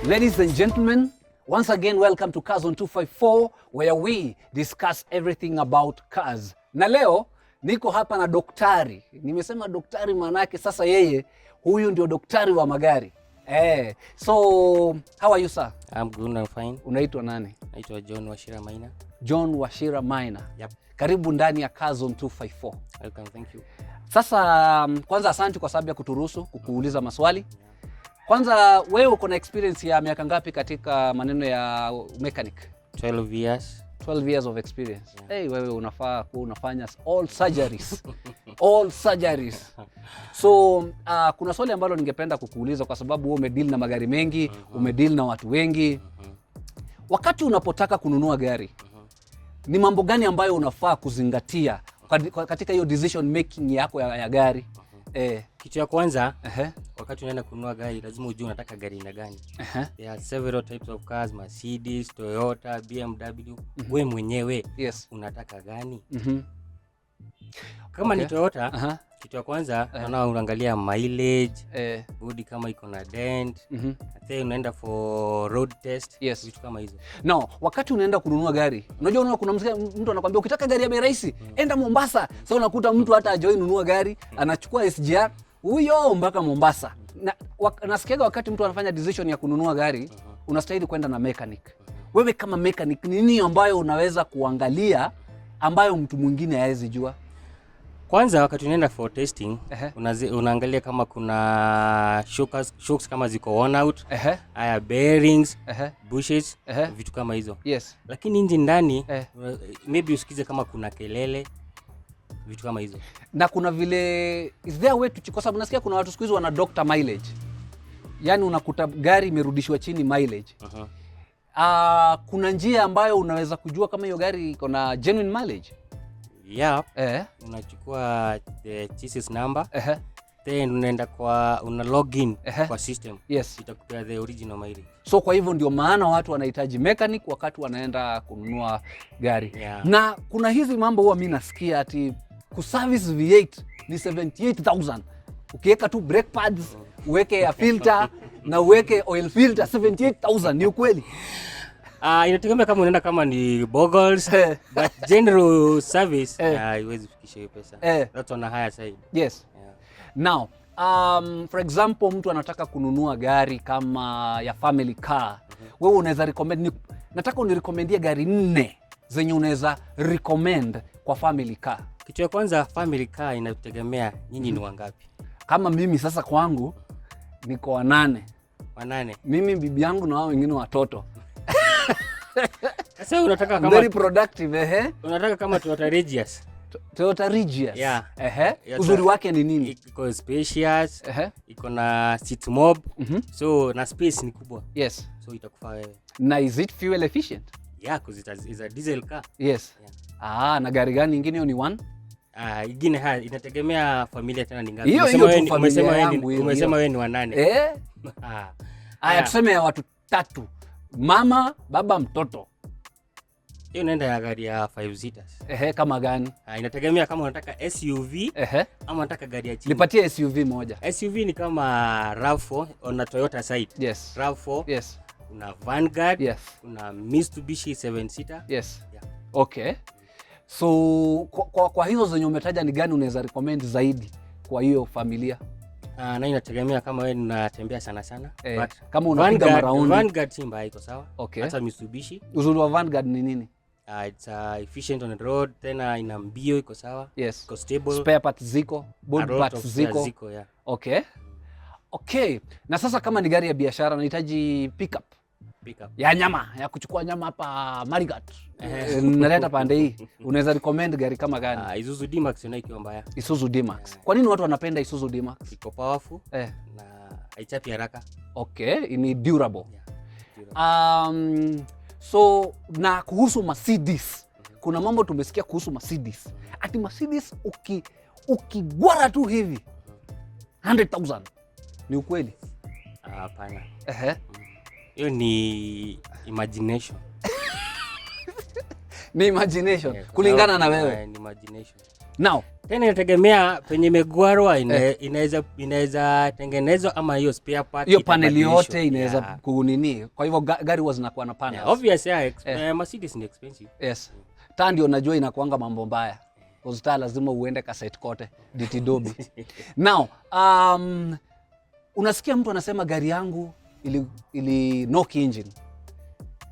Ladies and gentlemen, once again welcome to Cars on 254 where we discuss everything about cars. Na leo niko hapa na daktari. Nimesema daktari manake sasa yeye huyu ndio daktari wa magari. So how are you sir? I'm good, I'm fine. Unaitwa nani? Naitwa John Washira Maina. John Washira Maina. Yep. Karibu ndani ya Cars on 254. Welcome, thank you. Sasa kwanza asante kwa sababu ya kuturuhusu kukuuliza maswali. Kwanza wewe uko na experience ya miaka ngapi katika maneno ya mechanic? 12 years. 12 years of experience. Yeah. Hey, wewe unafaa unafanya all surgeries. All surgeries. So kuna swali ambalo ningependa kukuuliza kwa sababu wewe umedeal na magari mengi, umedeal na watu wengi. Wakati unapotaka kununua gari, ni mambo gani ambayo unafaa kuzingatia katika hiyo decision making yako ya gari? Kitu ya kwanza, wakati unaenda kununua gari lazima ujue unataka gari aina gani. There are several types of cars, Mercedes, Toyota, BMW. Wewe mwenyewe unataka gani? Kama ni Toyota, kitu ya kwanza unaangalia mileage, body kama iko na dent, then unaenda for road test, vitu kama hizo. No, wakati unaenda kununua gari, unajua kuna mtu anakuambia ukitaka gari ya bei rahisi, enda Mombasa. Sasa unakuta mtu hata hajawahi nunua gari, anachukua SGR huyo mpaka Mombasa. Nasikiaga wakati mtu anafanya decision ya kununua gari, unastahili kwenda na mechanic. Wewe kama mechanic, ni nini ambayo unaweza kuangalia ambayo mtu mwingine hawezi jua? Kwanza wakati unaenda for testing, unaangalia kama kuna shocks kama ziko worn out, bearings, bushes, vitu kama hizo. Yes. Lakini nje ndani, maybe usikize kama kuna kelele, vitu kama hizo. Na kuna vile, is there a way to, kwa sababu nasikia kuna watu siku hizi wana doctor mileage. Yaani unakuta gari imerudishwa chini mileage. Kuna njia ambayo unaweza kujua kama hiyo gari iko na genuine mileage? Yeah. Unachukua the chassis number, then unaenda una login kwa system. Yes. Itakupea the original mileage. So kwa hivyo ndio maana watu wanahitaji mechanic wakati wanaenda kununua gari. Yeah. Na kuna hizi mambo huwa mimi nasikia ati kuservice V8 ni 78,000. Ukiweka tu brake pads, uweke air filter na uweke oil filter, 78,000. Ni ukweli? Inategemea kama unaenda kama ni boggles, but general service haiwezi fikisha hiyo pesa. That's on a higher side. Yes. Yeah. Now, for example, mtu anataka kununua gari kama ya family car. Wewe unaweza recommend, nataka unirecommendie gari 4 zenye unaweza recommend kwa family car. Kitu ya kwanza, family car inategemea nyinyi ni wangapi. Kama mimi sasa kwangu niko 8. 8. Mimi, bibi yangu na wao wengine watoto. Sasa unataka kama very productive, unataka kama Toyota Regius. Toyota Regius. Yeah. Uzuri wake ni nini? Iko spacious, iko na seat mob, so na space ni kubwa. Yes. So itakufaa wewe. Na is it fuel efficient? Yeah, because it is a diesel car. Yes. Yeah. Na gari gani nyingine ni 1? Ingine inategemea familia tena ni ngapi. Umesema wewe ni wa 8. Tuseme ya watu 3. Mama, baba, mtoto. Hiyo unaenda ya gari ya 5 seaters. Kama gani? Inategemea kama unataka SUV ama unataka gari ya chini. Nipatie SUV moja. SUV ni kama RAV4 on a Toyota side. Yes. RAV4. Yes. Kuna Vanguard. Yes. Kuna Mitsubishi 7 seater. Yes. Yeah. Okay. So kwa hizo zenye umetaja ni gani unaweza recommend zaidi kwa hiyo familia? Na inategemea kama wewe unatembea sana. But kama unapiga maraundi, Vanguard simba iko sawa. Okay. Hata Mitsubishi. Uzuri wa Vanguard ni nini? It's efficient on the road, tena ina mbio iko sawa. Yes. Iko stable. Spare parts ziko, body parts ziko. Yeah. Okay. Okay. Na sasa kama ni gari ya biashara nahitaji pickup. Ya nyama, ya kuchukua nyama hapa Marigat. Naleta pande hii. Unaweza recommend gari kama gani? Isuzu D-Max inaitwa mbaya. Isuzu D-Max. Kwa nini watu wanapenda Isuzu D-Max? Iko powerful na haichapi haraka. Okay, ni durable. So na kuhusu Mercedes. Kuna mambo tumesikia kuhusu Mercedes. Ati Mercedes ukigwara tu hivi 100,000. Ni ukweli? Hapana. Hiyo ni imagination. Ni imagination. Kulingana na wewe. Ni imagination. Now tena inategemea penye megwarwa inaweza tengenezwa ama hiyo spare part hiyo panel yote inaweza kunini. Kwa hivyo gari huwa zinakuwa na panels. Yeah, obvious Mercedes ni expensive. Yes. Taa ndio unajua inakuanga mambo mbaya. Kwa taa lazima uende kasite kote ditidobi. Now, unasikia mtu anasema gari yangu ili knock engine.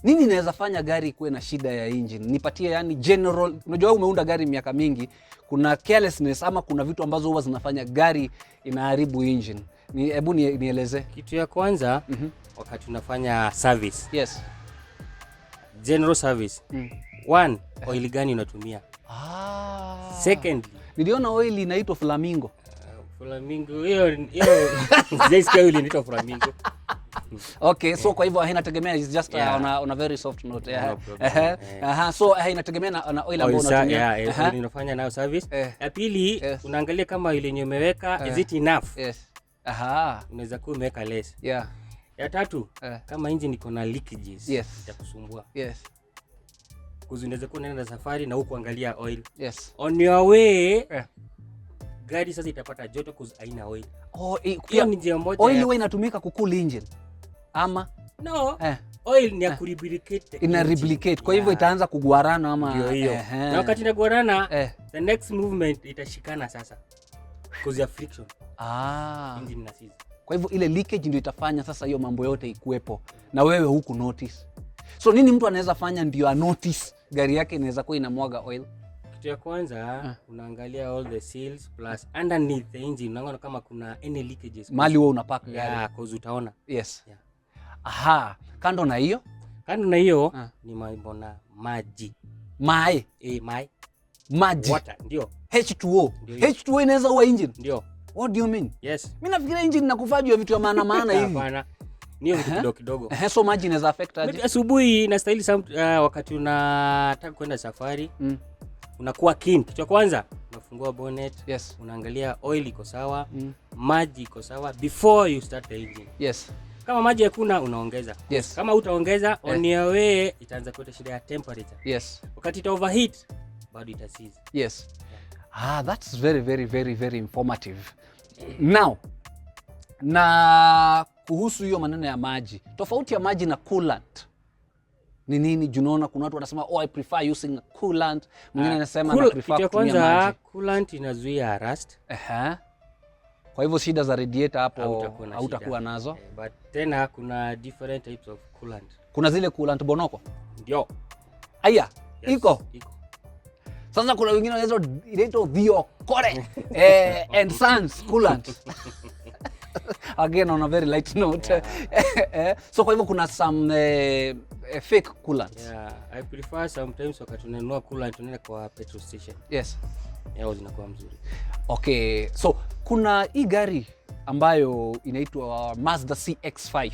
Nini inaweza fanya gari kuwe na shida ya engine? Nipatie yani general, unajua umeunda gari miaka mingi, kuna carelessness ama kuna vitu ambazo huwa zinafanya gari inaharibu engine. Hebu nieleze. Kitu ya kwanza, wakati unafanya service. Yes. General service. One, oil gani unatumia? Secondly, niliona oil inaitwa Flamingo. Flamingo hiyo sijaisikia oil inaitwa Flamingo. Okay, so kwa hivyo inategemea, is just on a very soft note. So inategemea na oil ambayo unatumia. Unafanya nayo service. Ya pili, unaangalia kama ile yenye umeweka is it enough? Yes. Unaweza kuwa umeweka less. Yeah. Ya tatu, kama engine iko na leakages, itakusumbua. Yes. Unaweza kuwa unaenda safari na huko angalia oil. Yes. On your way, gari sasa itapata joto cause haina oil. Hiyo ni njia moja. Oil huwa inatumika kucool engine. Ama no, oil ni ya kureblicate. Ina replicate. Kwa hivyo itaanza kugwarana ama hiyo. Na wakati inagwarana, the next movement itashikana sasa. Cause ya friction. Engine na seize. Kwa hivyo ile leakage ndio itafanya sasa hiyo mambo yote ikuepo. Na wewe huku notice. So nini mtu anaweza fanya ndio a notice gari yake inaweza kuwa inamwaga oil? Kitu ya kwanza, unaangalia all the seals plus underneath the engine, unaona kama kuna any leakages. Mali wewe unapaka gari. Cause utaona. Yes. Kando na hiyo? Kando na hiyo ni mambo na maji. Maji. Maji. Water, ndio. H2O. H2O inaweza uwa engine? Ndio. What do you mean? Yes. Mimi nafikiria engine inakufa juu ya vitu ya maana hivi. Hapana. Niyo vitu kidogo. So maji inaweza affect aje? Asubuhi inastahili wakati unataka kwenda safari, unakuwa keen. Kitu cha kwanza, unafungua bonnet, unaangalia oil iko sawa, maji iko sawa before you start the engine. Yes. Kama maji hakuna unaongeza. Yes. Kama utaongeza, on your way itaanza kuleta shida ya temperature. Yes. Wakati ita overheat, bado ita seize. Yes. That's very very very very informative. Now, na kuhusu hiyo maneno ya maji, tofauti ya maji na coolant ni nini? Junaona kuna watu wanasema I prefer using coolant, mwingine anasema na prefer kutumia maji. Coolant inazuia rust. Kwa hivyo shida za radiator hapo hautakuwa nazo. But tena kuna different types of coolant. Kuna zile coolant bonoko? Ndio. Aya, iko. Sasa kuna wengine inaitwa Viokore and Sons coolant. Again on a very light note. So kwa hivyo kuna some fake coolant. I prefer sometimes wakati unanunua coolant unaenda kwa petrol station. Yes. Yao zinakuwa mzuri. Okay, so kuna hii gari ambayo inaitwa Mazda CX-5.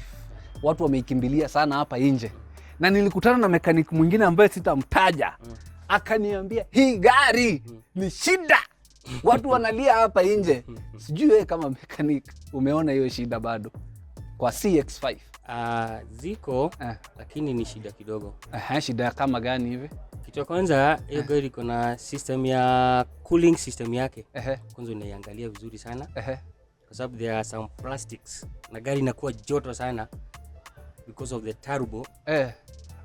Watu wameikimbilia sana hapa nje. Na nilikutana na mechanic mwingine ambaye sitamtaja. Akaniambia hii gari ni shida. Watu wanalia hapa nje. Sijui wewe kama mechanic umeona hiyo shida bado kwa CX-5? Ziko lakini ni shida kidogo. Shida kama gani hivi? Kitu cha kwanza, hiyo gari iko na system ya cooling system yake. Kwanza unaiangalia vizuri sana. Kwa sababu there are some plastics na gari inakuwa joto sana because of the turbo.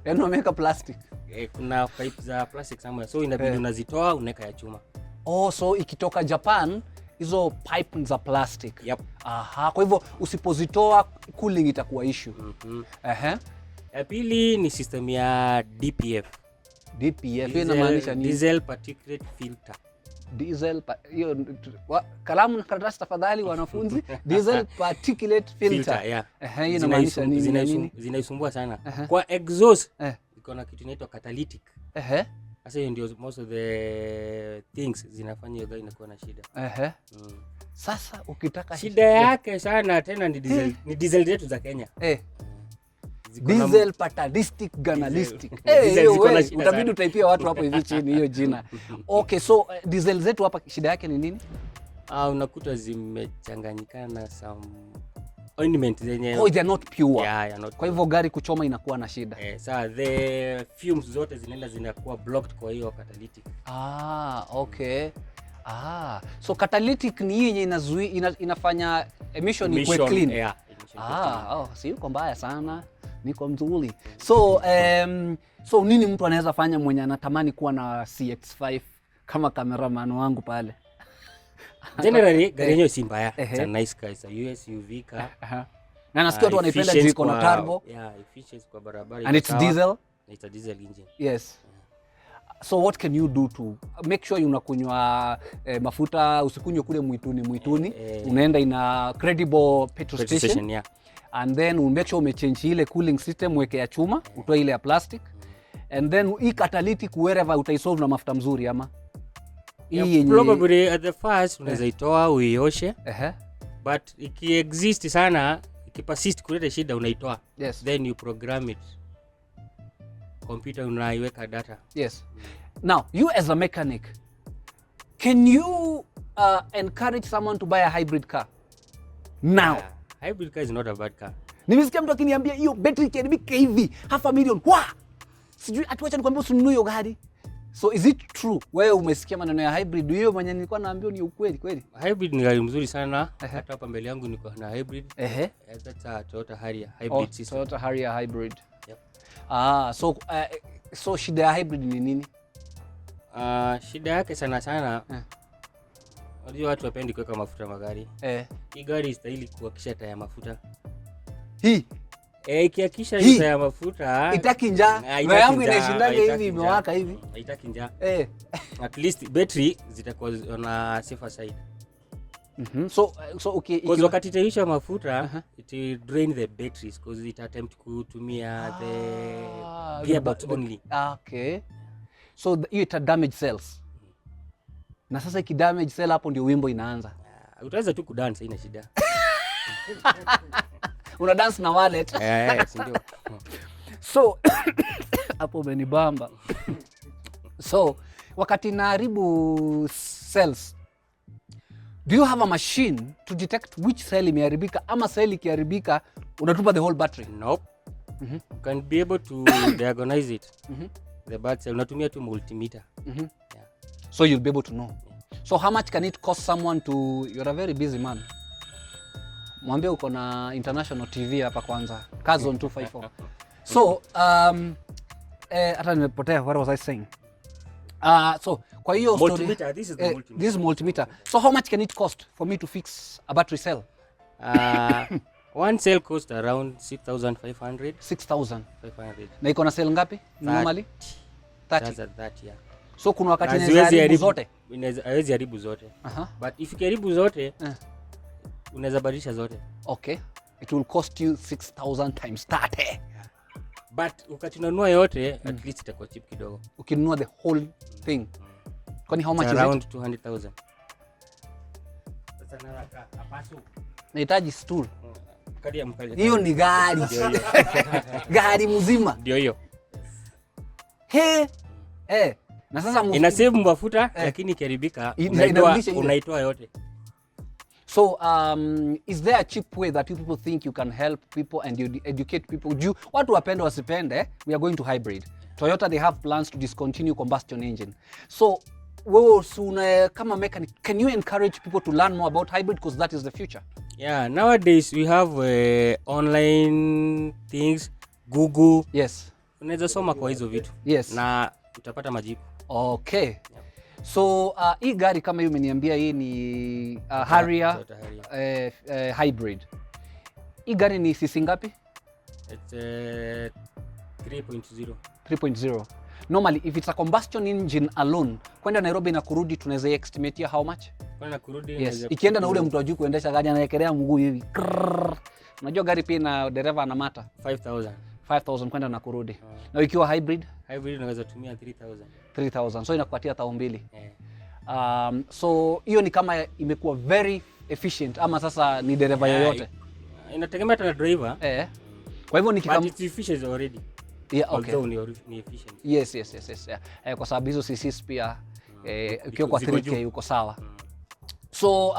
Yaani wameka plastic. Kuna pipe za plastic somewhere. So inabidi unazitoa unaweka ya chuma. So ikitoka Japan hizo pipe za plastic. Yep. Kwa hivyo usipozitoa cooling itakuwa issue. Ya pili ni system ya DPF. DPF inamaanisha nini? Diesel particulate filter. Hiyo kalamu na karatasi tafadhali wanafunzi. Diesel particulate filter. Hiyo inamaanisha nini? Zinaisumbua sana. Kwa exhaust iko na kitu inaitwa catalytic. Sasa hiyo ndio most of the things zinafanya hiyo gari inakuwa na shida. Sasa ukitaka shida yake sana tena ni diesel, ni diesel zetu za Kenya. Diesel patalistic ganalistic. Utabidi utaipia watu hapo hivi chini hiyo jina. Okay, so diesel zetu hapa shida yake ni nini? Unakuta zimechanganyikana na some ointment zenye they are not pure. Yeah, not kwa hivyo gari kuchoma inakuwa na shida. Sasa the fumes zote zinakuwa blocked kwa hiyo catalytic. Okay. So catalytic ni yenye inafanya emission ikuwe clean. Yeah, si uko mbaya sana. Niko mzuri. So nini mtu anaweza fanya mwenye anatamani kuwa na CX5 kama cameraman wangu pale? Generally gari yenyewe si mbaya. It's a nice car, it's a USUV car. Na nasikia watu wanaipenda juu iko na turbo. Yeah, efficiency kwa barabara. And it's diesel. It's a diesel engine. Yes. So what can you do to make sure unakunywa mafuta, usikunywe kule mwituni, unaenda in a credible petrol station. Yeah. And then we make sure umechange ile cooling system, weke ya chuma, utoe ile ya plastic. And then hii catalytic wherever utaisolve na mafuta mzuri ama? Probably at the first unaweza itoa uioshe. But iki-exist sana, iki-persist kuleta shida unaitoa. Yes. Then you program it. Computer unaiweka data. Yes. Now, you as a mechanic, can you encourage someone to buy a hybrid car? Now. Yeah. Hybrid car is not a bad car. Nimesikia mtu akiniambia hiyo battery ikiharibika hivi, $500,000. Sijui atuacha nikwambia usinunue hiyo gari. So is it true? Wewe umesikia maneno ya hybrid hiyo mwenye nilikuwa naambia ni ukweli kweli? Hybrid ni gari mzuri sana. Hata hapa mbele yangu niko na hybrid. That's a Toyota Harrier hybrid system. Toyota Harrier hybrid. Yep. So shida ya hybrid ni nini? Shida yake sana. Unajua watu wapendi kuweka mafuta magari. Hii gari istahili kuhakisha taya mafuta. Hii ikihakisha hiyo taya mafuta itaki njaa. Na yangu inashindanga hivi imewaka hivi. Haitaki njaa. At least battery zitakuwa on safer side. So okay, wakati itaisha mafuta it will drain the batteries because it attempt kutumia the gearbox only. Okay. So hiyo ita damage cells. Na sasa ikidamage cell hapo ndio wimbo inaanza. Utaweza tu kudance, haina shida. Una dance na wallet. Ndio. So hapo umenibamba. So wakati naharibu cells, do you have a machine to detect which cell imeharibika ama cell ikiharibika unatupa the whole battery? Nope. You can be able to diagnose it. The bad cell unatumia tu multimeter. So you'll be able to know. So how much can it cost someone to, you're a very busy man. Mwambie uko na international TV hapa kwanza. Kazon 254. So hata nimepotea, what was I saying? So kwa hiyo multimeter, this is the multimeter. This is multimeter. So how much can it cost for me to fix a battery cell? One cell costs around 6,500. 6,500. Na iko na cell ngapi normally? 30. Yeah. So kuna wakati inaweza haribu zote. Haiwezi haribu zote. But if ikiharibu zote, unaweza badilisha zote. Okay. It will cost you 6,000 times 30. But ukatununua yote, at least itakuwa cheap kidogo. Ukinunua the whole thing. Kwani how much is it? Around 200,000. Sasa naraka apasu. Nahitaji stool. Kadi ya mkali. Hiyo ni gari. Gari mzima. Ndio hiyo. Na sasa ina save mafuta lakini ikiharibika unaitoa yote. So is there a cheap way that people think you can help people and you educate people? Watu wapende wasipende, we are going to hybrid. Toyota, they have plans to discontinue combustion engine. So wewe kama mechanic, can you encourage people to learn more about hybrid because that is the future? Yeah, nowadays we have online things, Google. Yes. Unaweza soma kwa hizo vitu. Yes. Na utapata majibu. Okay. Yeah. So hii gari kama hiyo umeniambia hii ni Harrier hybrid. Hii gari ni cc ngapi? It's 3.0. 3.0. Normally if it's a combustion engine alone, kwenda Nairobi na kurudi tunaweza estimate how much? Kwenda kurudi yes. Ikienda na ule mtu ajui kuendesha gari anaekelea mguu hivi. Unajua gari pia na dereva anamata 5,000 kwenda na kurudi. Na ikiwa hybrid unaweza tumia 3,000. So inakupatia 2,000. So hiyo ni kama imekuwa very efficient ama sasa ni dereva yoyote. Inategemea na driver. Kwa hivyo but it's efficient already. Yeah, okay. Although ni efficient. Yes. Yeah. Kwa sababu hizo CCs pia ukiwa kwa 3K uko sawa. So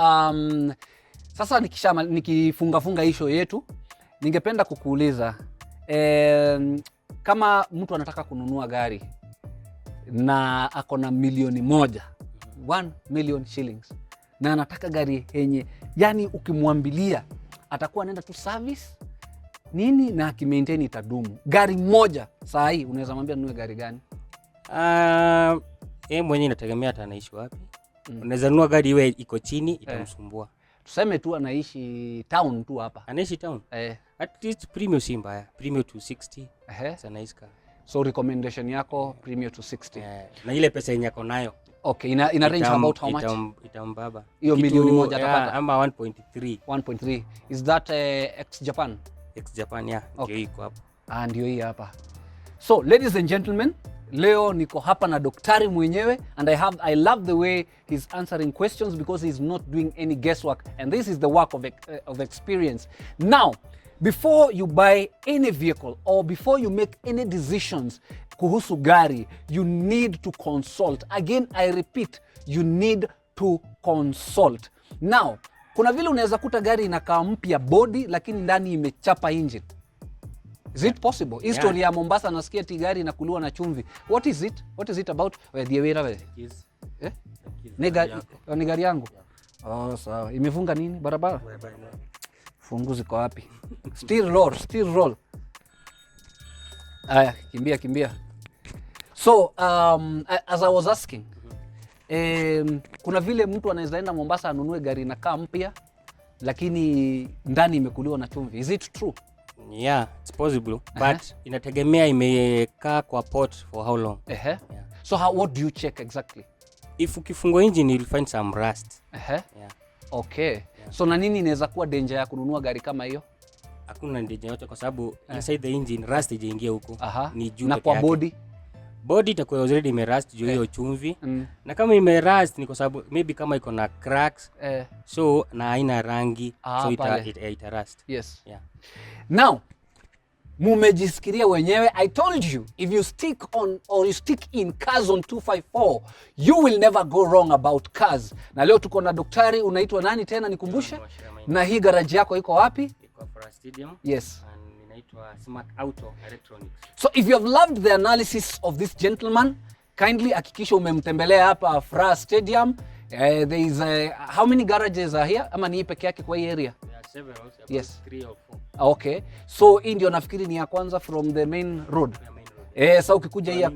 sasa nikifunga hii show yetu, ningependa kukuuliza kama mtu anataka kununua gari na ako na milioni 1, 1 million shillings na anataka gari yenye yani ukimwambilia atakuwa anaenda tu service nini na akimaintain itadumu. Gari moja saa hii unaweza mwambia nunue gari gani? Mwenyewe inategemea hata anaishi wapi. Unaweza nunua gari iwe iko chini itamsumbua. Tuseme tu anaishi town tu hapa. Anaishi town? At least Premium si mbaya. Premium 260. It's a nice car. So recommendation yako Premium 260. Na ile pesa yenye yako nayo. Okay, ina range about how much? Itambaba. Hiyo milioni moja atapata. Ama 1.3. 1.3. Is that ex Japan? Ex Japan, ndio iko hapo. Ndio hii hapa. So ladies and gentlemen, leo niko hapa na daktari mwenyewe and I love the way he's answering questions because he's not doing any guesswork and this is the work of experience. Now, before you buy any vehicle or before you make any decisions kuhusu gari, you need to consult. Again, I repeat, you need to consult. Now, kuna vile unaweza kuta gari inakaa mpya body lakini ndani imechapa engine. Is it possible? History ya Mombasa nasikia gari inakuliwa na chumvi. What is it? What is it about? Ni gari yangu. Sawa. Imefunga nini? Barabara? Fungu ziko wapi? Still roll. Aya, kimbia. So, as I was asking, kuna vile mtu anaweza enda Mombasa anunue gari inakaa mpya lakini ndani imekuliwa na chumvi. Is it true? Yeah, it's possible, but inategemea imekaa kwa port for how long. So what do you check exactly? If ukifungua engine you'll find some rust. Okay. So na nini inaweza kuwa danger ya kununua gari kama hiyo? Hakuna danger yote kwa sababu inside the engine rust ijaingia huko. Ni juu na kwa body itakuwa already imerust juu hiyo chumvi. Na kama imerust ni kwa sababu maybe kama iko na cracks so na haina rangi so ita rust. Yes. Now, mumejisikiria wenyewe. I told you, if you stick on or you stick in Cars on 254, you will never go wrong about cars. Na leo tuko na daktari, unaitwa nani tena nikumbushe? Na hii garage yako iko wapi? Iko for Stadium. Yes. And inaitwa Smart Auto Electronics. So if you have loved the analysis of this gentleman, kindly hakikisha umemtembelea hapa Fra Stadium. There is how many garages are here? Ama ni peke yake kwa hii area? There are several, yes. 3 or 4. Okay. So hii ndio nafikiri ni ya kwanza from the main road. Sasa ukikuja hii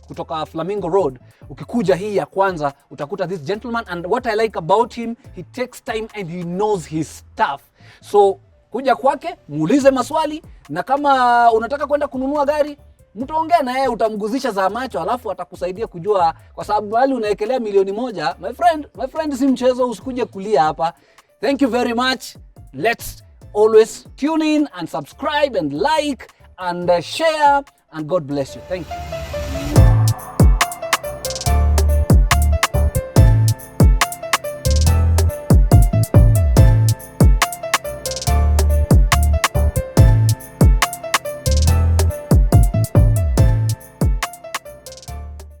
kutoka Flamingo Road, ukikuja hii ya kwanza utakuta this gentleman, and what I like about him, he takes time and he knows his stuff. So kuja kwake, muulize maswali, na kama unataka kwenda kununua gari, mtaongea na yeye, utamguzisha za macho, alafu atakusaidia kujua, kwa sababu bali unaekelea milioni moja, my friend si mchezo, usikuje kulia hapa. Thank you very much. Let's always tune in and subscribe and like and share, and God bless you. Thank you.